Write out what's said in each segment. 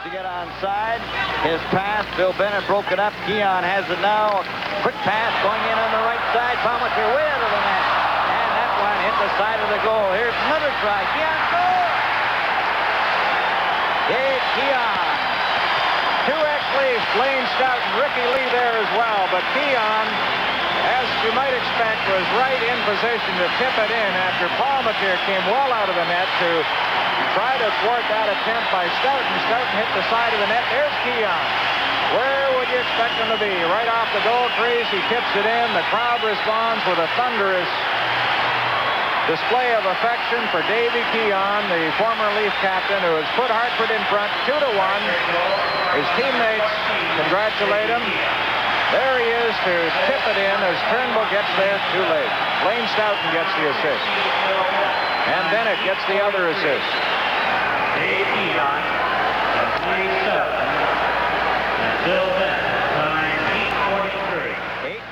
to get onside. His pass, Bill Bennett broke it up. Keon has it now. Quick pass going in on the right side. Palmateer way out of the net. And that one hit the side of the goal. Here's another try. Keon scores! Dave Keon. Two ex-Leafs, Lane Stout and Ricky Lee there as well. But Keon, as you might expect, was right in position to tip it in after Palmateer came well out of the net to try to thwart that attempt by Stoughton. Stoughton hit the side of the net. There's Keon. Where would you expect him to be? Right off the goal crease. He tips it in. The crowd responds with a thunderous display of affection for Davey Keon, the former Leaf captain who has put Hartford in front 2-1. His teammates congratulate him. There he is to tip it in as Turnbull gets there too late. Lane Stoughton gets the assist. And Bennett gets the other assist. Dave Keon and Lane Stoughton and Bill Bennett, time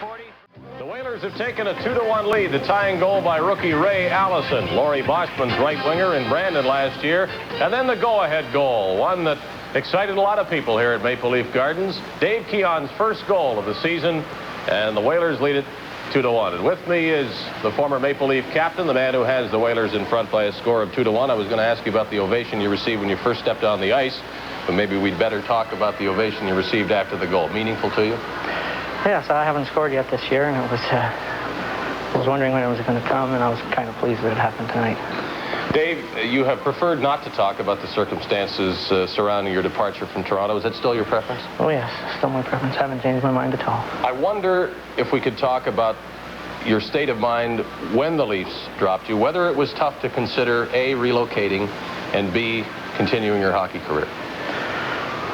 8:43. The Whalers have taken a 2-1 lead. The tying goal by rookie Ray Allison. Laurie Boschman's right winger in Brandon last year. And then the go-ahead goal, one that excited a lot of people here at Maple Leaf Gardens. Dave Keon's first goal of the season, and the Whalers lead it 2-1. And with me is the former Maple Leaf captain, the man who has the Whalers in front by a score of 2-1. I was going to ask you about the ovation you received when you first stepped on the ice, but maybe we'd better talk about the ovation you received after the goal. Meaningful to you? Yes, I haven't scored yet this year, and I was wondering when it was going to come, and I was kind of pleased that it happened tonight. Dave, you have preferred not to talk about the circumstances surrounding your departure from Toronto. Is that still your preference? Oh, yes, still my preference. I haven't changed my mind at all. I wonder if we could talk about your state of mind when the Leafs dropped you, whether it was tough to consider, A, relocating, and B, continuing your hockey career.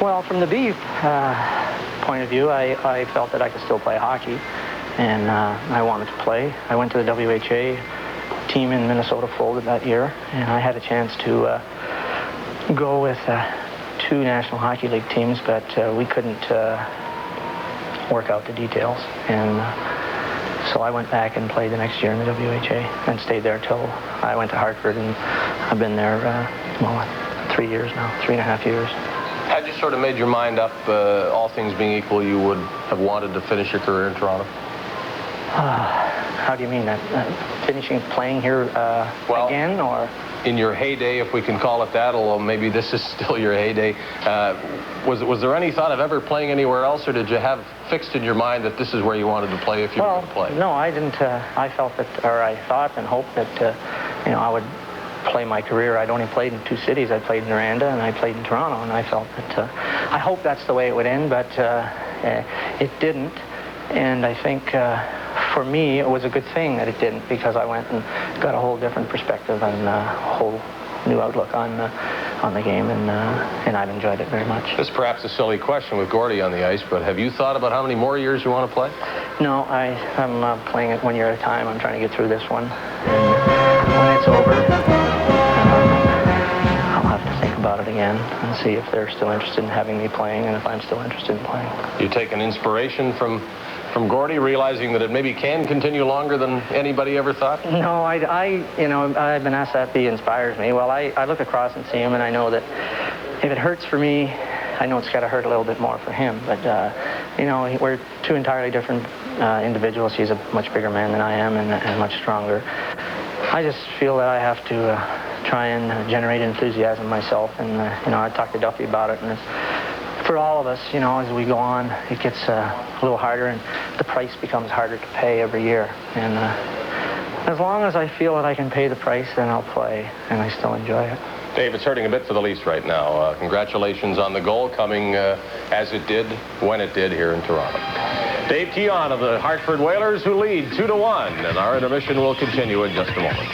Well, from the B point of view, I felt that I could still play hockey, and I wanted to play. I went to the WHA team in Minnesota folded that year, and I had a chance to go with 2 National Hockey League teams, but we couldn't work out the details, and so I went back and played the next year in the WHA and stayed there till I went to Hartford, and I've been there, 3 years now, 3.5 years. Had you sort of made your mind up, all things being equal, you would have wanted to finish your career in Toronto? How do you mean that? Finishing playing here again, or? In your heyday, if we can call it that, although maybe this is still your heyday, was there any thought of ever playing anywhere else, or did you have fixed in your mind that this is where you wanted to play if you were going to play? No, I didn't. I felt that, or I thought and hoped that, I would play my career. I'd only played in 2 cities. I played in Aranda and I played in Toronto, and I felt that, I hoped that's the way it would end, but it didn't. And I think for me, it was a good thing that it didn't, because I went and got a whole different perspective and a whole new outlook on the game, and I've enjoyed it very much. This is perhaps a silly question with Gordy on the ice, but have you thought about how many more years you want to play? No, I'm playing it 1 year at a time. I'm trying to get through this one, and when it's over, I'll have to think about it again and see if they're still interested in having me playing, and if I'm still interested in playing. You take an inspiration from Gordy, realizing that it maybe can continue longer than anybody ever thought? No, I've been asked that. He inspires me. Well, I look across and see him, and I know that if it hurts for me, I know it's got to hurt a little bit more for him. But we're 2 entirely different individuals. He's a much bigger man than I am, and much stronger. I just feel that I have to try and generate enthusiasm myself, and I talked to Duffy about it, and for all of us, as we go on, it gets a little harder, and the price becomes harder to pay every year. And as long as I feel that I can pay the price, then I'll play, and I still enjoy it. Dave, it's hurting a bit for the Leafs right now. Congratulations on the goal coming as it did, when it did here in Toronto. Dave Keon of the Hartford Whalers, who lead 2-1, and our intermission will continue in just a moment.